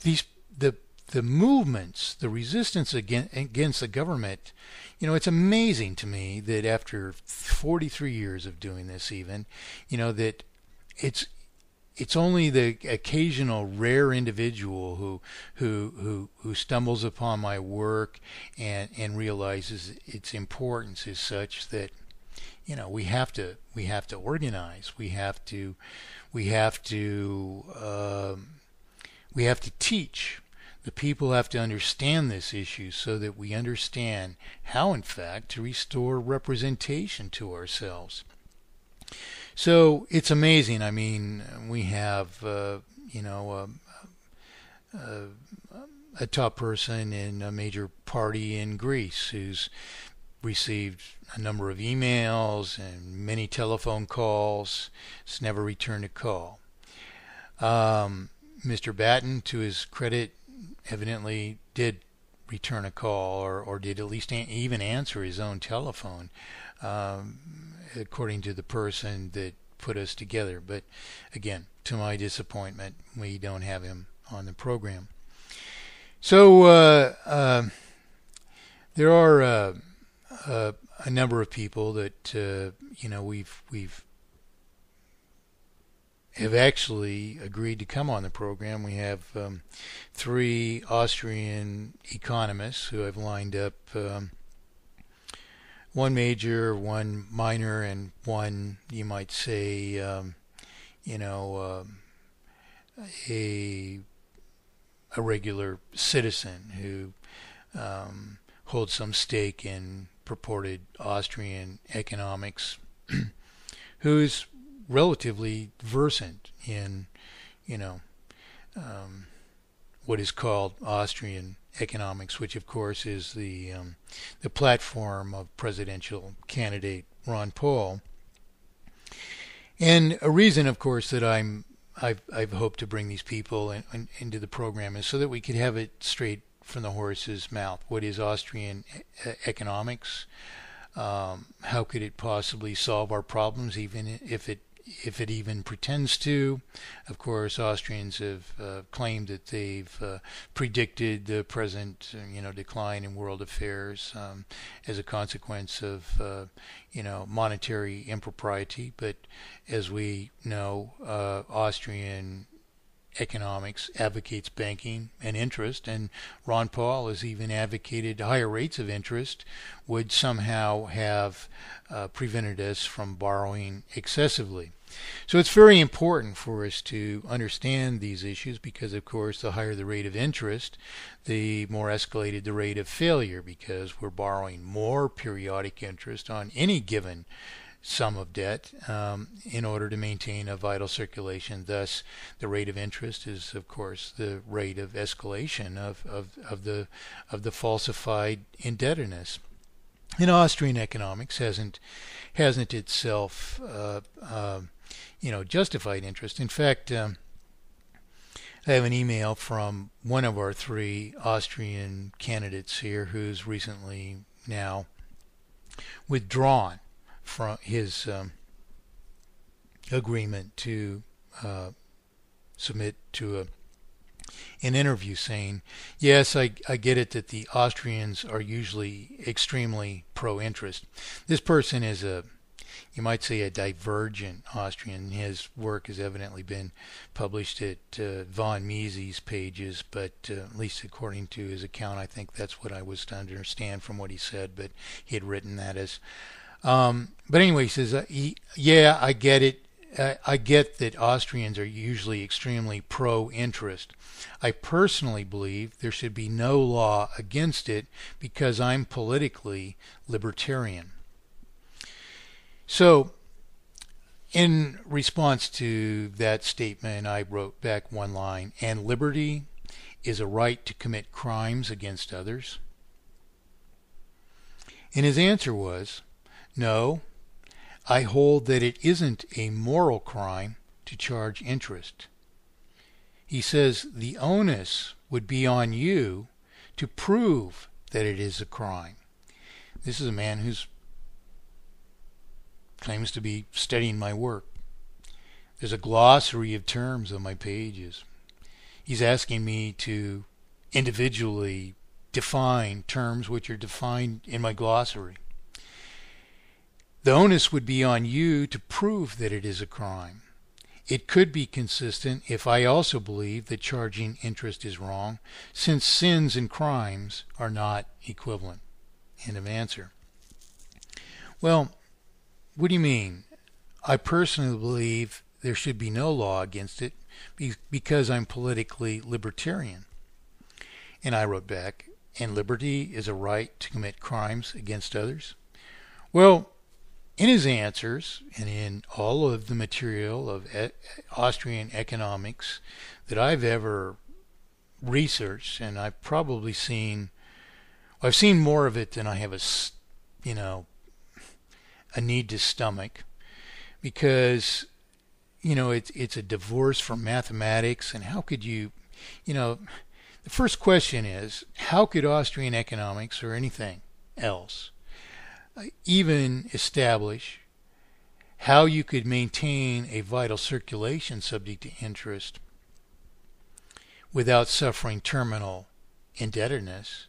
these the movements, the resistance against the government, it's amazing to me that after 43 years of doing this, even, that it's only the occasional rare individual who stumbles upon my work and realizes its importance is such that we have to organize. We have to teach. The people have to understand this issue so that we understand how, in fact, to restore representation to ourselves. So it's amazing. I mean, we have, a top person in a major party in Greece who's received a number of emails and many telephone calls. It's never returned a call. Mr. Batten, to his credit, evidently did return a call or did at least even answer his own telephone, according to the person that put us together. But again, to my disappointment, we don't have him on the program. So there are a number of people that we've have actually agreed to come on the program. We have 3 Austrian economists who have lined up, one major, one minor, and one, you might say, a regular citizen who holds some stake in purported Austrian economics, who's relatively versant in, what is called Austrian economics, which of course is the platform of presidential candidate Ron Paul. And a reason, of course, that I've hoped to bring these people into the program is so that we could have it straight from the horse's mouth. What is Austrian economics? How could it possibly solve our problems, even if it even pretends to? Of course, Austrians have claimed that they've predicted the present, decline in world affairs as a consequence of, monetary impropriety. But as we know, Austrian economics advocates banking and interest, and Ron Paul has even advocated higher rates of interest would somehow have prevented us from borrowing excessively. So it's very important for us to understand these issues because, of course, the higher the rate of interest, the more escalated the rate of failure, because we're borrowing more periodic interest on any given sum of debt in order to maintain a vital circulation. Thus, the rate of interest is, of course, the rate of escalation of the falsified indebtedness. And Austrian economics hasn't itself justified interest. In fact, I have an email from one of our 3 Austrian candidates here who's recently now withdrawn from his agreement to submit to an interview, saying, yes, I get it that the Austrians are usually extremely pro-interest. This person is you might say, a divergent Austrian. His work has evidently been published at von Mises' pages, but at least according to his account, I think that's what I was to understand from what he said, but he had written that as... but anyway, he says, yeah, I get it. I get that Austrians are usually extremely pro-interest. I personally believe there should be no law against it because I'm politically libertarian. So, in response to that statement, I wrote back one line, and liberty is a right to commit crimes against others. And his answer was, no, I hold that it isn't a moral crime to charge interest. He says the onus would be on you to prove that it is a crime. This is a man who claims to be studying my work. There's a glossary of terms on my pages. He's asking me to individually define terms which are defined in my glossary. The onus would be on you to prove that it is a crime. It could be consistent if I also believe that charging interest is wrong, since sins and crimes are not equivalent. End of answer. Well, what do you mean? I personally believe there should be no law against it because I'm politically libertarian. And I wrote back, and liberty is a right to commit crimes against others? Well, in his answers and in all of the material of Austrian economics that I've ever researched, and I've probably I've seen more of it than I have a need to stomach, because it's a divorce from mathematics. And how could you, the first question is, how could Austrian economics or anything else even establish how you could maintain a vital circulation subject to interest without suffering terminal indebtedness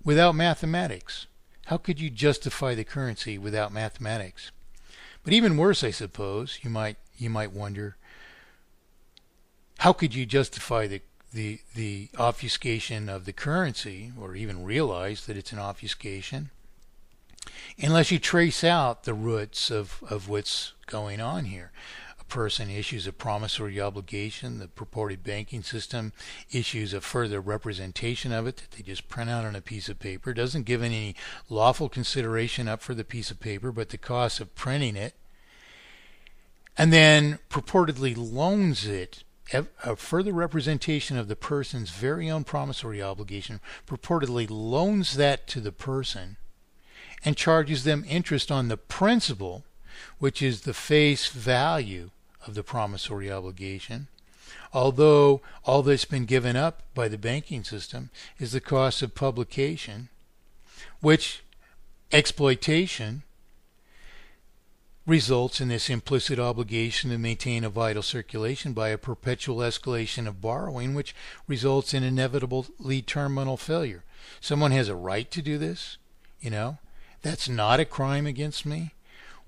without mathematics? How could you justify the currency without mathematics? But even worse, I suppose, you might wonder, how could you justify the obfuscation of the currency, or even realize that it's an obfuscation, unless you trace out the roots of what's going on here? A person issues a promissory obligation, the purported banking system issues a further representation of it that they just print out on a piece of paper, doesn't give any lawful consideration up for the piece of paper but the cost of printing it, and then purportedly loans it, a further representation of the person's very own promissory obligation, purportedly loans that to the person and charges them interest on the principal, which is the face value of the promissory obligation, although all that's been given up by the banking system is the cost of publication, which exploitation results in this implicit obligation to maintain a vital circulation by a perpetual escalation of borrowing, which results in inevitably terminal failure. Someone has a right to do this, That's not a crime against me.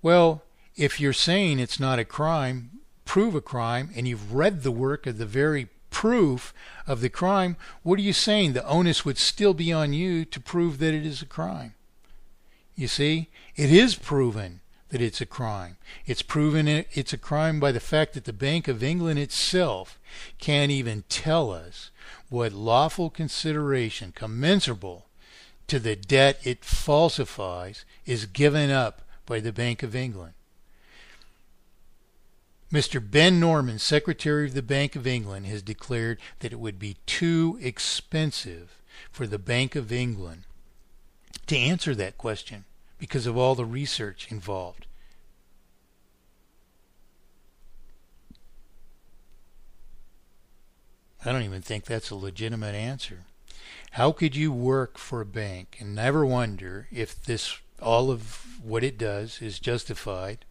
Well, if you're saying it's not a crime, prove a crime, and you've read the work of the very proof of the crime, what are you saying? The onus would still be on you to prove that it is a crime. You see, it is proven that it's a crime. It's proven it's a crime by the fact that the Bank of England itself can't even tell us what lawful consideration commensurable to the debt it falsifies is given up by the Bank of England. Mr. Ben Norman, Secretary of the Bank of England, has declared that it would be too expensive for the Bank of England to answer that question because of all the research involved. I don't even think that's a legitimate answer. How could you work for a bank and never wonder if all of what it does is justified,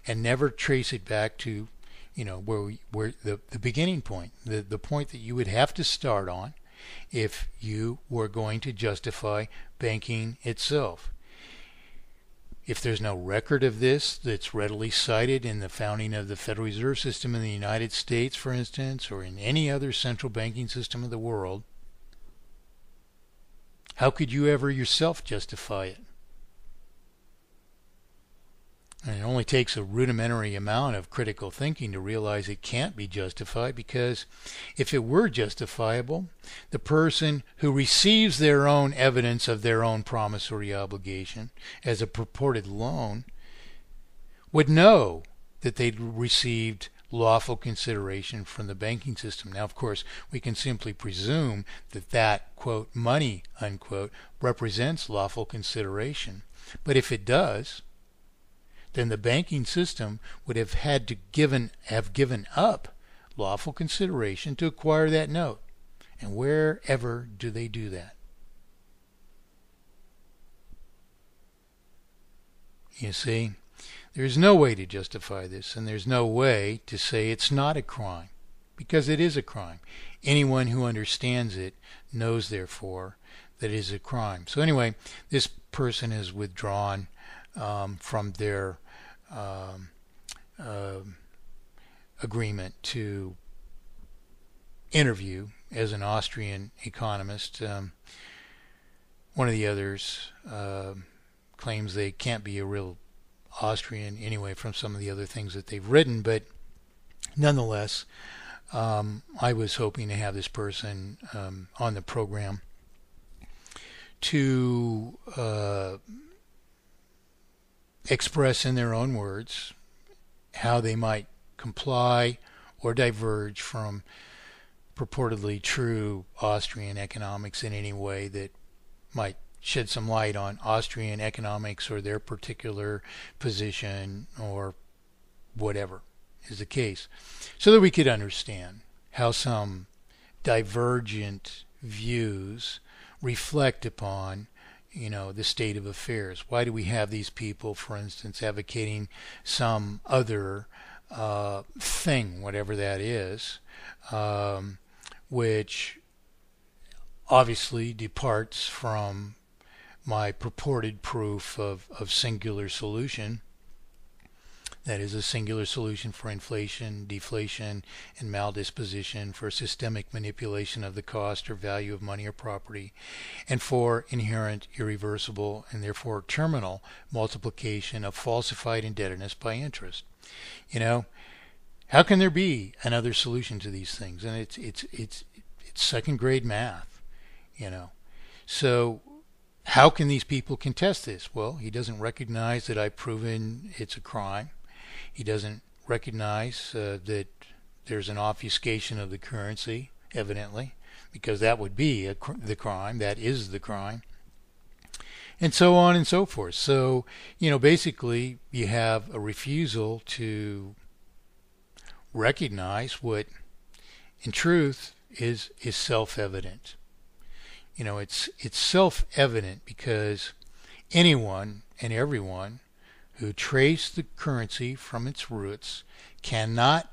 and never trace it back to, where the beginning point, the point that you would have to start on if you were going to justify banking itself? If there's no record of this that's readily cited in the founding of the Federal Reserve System in the United States, for instance, or in any other central banking system of the world, how could you ever yourself justify it? And it only takes a rudimentary amount of critical thinking to realize it can't be justified, because if it were justifiable, the person who receives their own evidence of their own promissory obligation as a purported loan would know that they'd received lawful consideration from the banking system. Now, of course, we can simply presume that quote, money, unquote, represents lawful consideration. But if it does, then the banking system would have had to have given up lawful consideration to acquire that note. And wherever do they do that? You see, there's no way to justify this, and there's no way to say it's not a crime, because it is a crime. Anyone who understands it knows, therefore, that it is a crime. So anyway, this person is withdrawn from their agreement to interview as an Austrian economist. One of the others claims they can't be a real Austrian anyway from some of the other things that they've written, but nonetheless, I was hoping to have this person on the program to express in their own words how they might comply or diverge from purportedly true Austrian economics in any way that might shed some light on Austrian economics or their particular position or whatever is the case, so that we could understand how some divergent views reflect upon the state of affairs. Why do we have these people, for instance, advocating some other thing, whatever that is, which obviously departs from my purported proof of singular solution? That is a singular solution for inflation, deflation, and maladisposition, for systemic manipulation of the cost or value of money or property, and for inherent, irreversible, and therefore terminal multiplication of falsified indebtedness by interest. How can there be another solution to these things? And it's second grade math, So how can these people contest this? Well, he doesn't recognize that I've proven it's a crime. He doesn't recognize that there's an obfuscation of the currency, evidently, because that would be the crime. That is the crime. And so on and so forth. So, basically you have a refusal to recognize what, in truth, is self-evident. It's self-evident because anyone and everyone who trace the currency from its roots cannot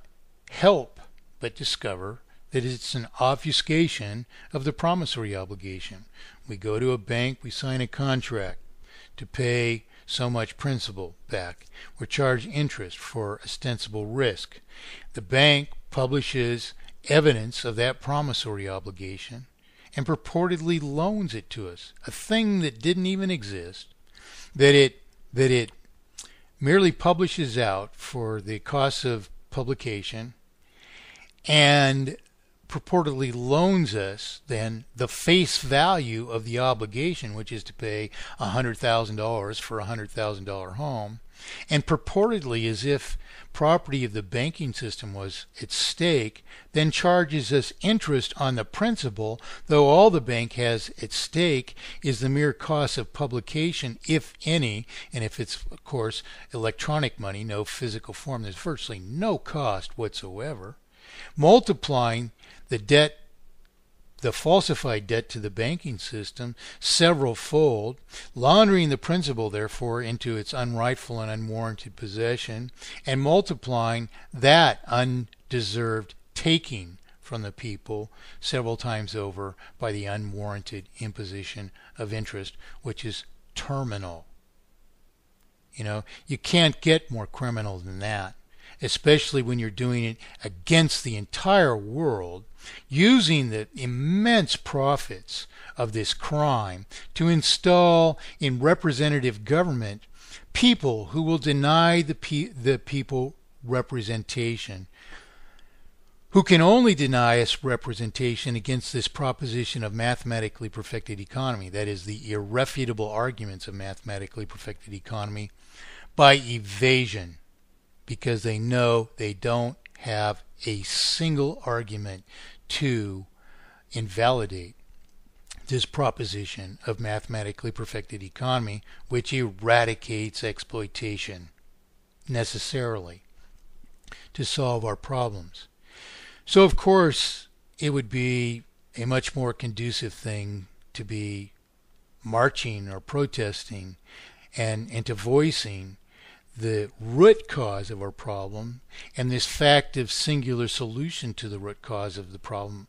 help but discover that it's an obfuscation of the promissory obligation. We go to a bank, we sign a contract to pay so much principal back. We're charged interest for ostensible risk. The bank publishes evidence of that promissory obligation and purportedly loans it to us, a thing that didn't even exist, that it merely publishes out for the cost of publication and purportedly loans us then the face value of the obligation, which is to pay $100,000 for a $100,000 home, and purportedly, as if property of the banking system was at stake, then charges us interest on the principal, though all the bank has at stake is the mere cost of publication, if any, and if it's, of course, electronic money, no physical form, there's virtually no cost whatsoever, multiplying the debt, the falsified debt to the banking system several fold, laundering the principal, therefore, into its unrightful and unwarranted possession, and multiplying that undeserved taking from the people several times over by the unwarranted imposition of interest, which is terminal. You can't get more criminal than that, especially when you're doing it against the entire world, using the immense profits of this crime to install in representative government people who will deny the people representation, who can only deny us representation against this proposition of mathematically perfected economy, that is, the irrefutable arguments of mathematically perfected economy, by evasion, because they know they don't have a single argument to invalidate this proposition of mathematically perfected economy, which eradicates exploitation necessarily to solve our problems. So, of course, it would be a much more conducive thing to be marching or protesting and to voicing the root cause of our problem and this fact of singular solution to the root cause of the problem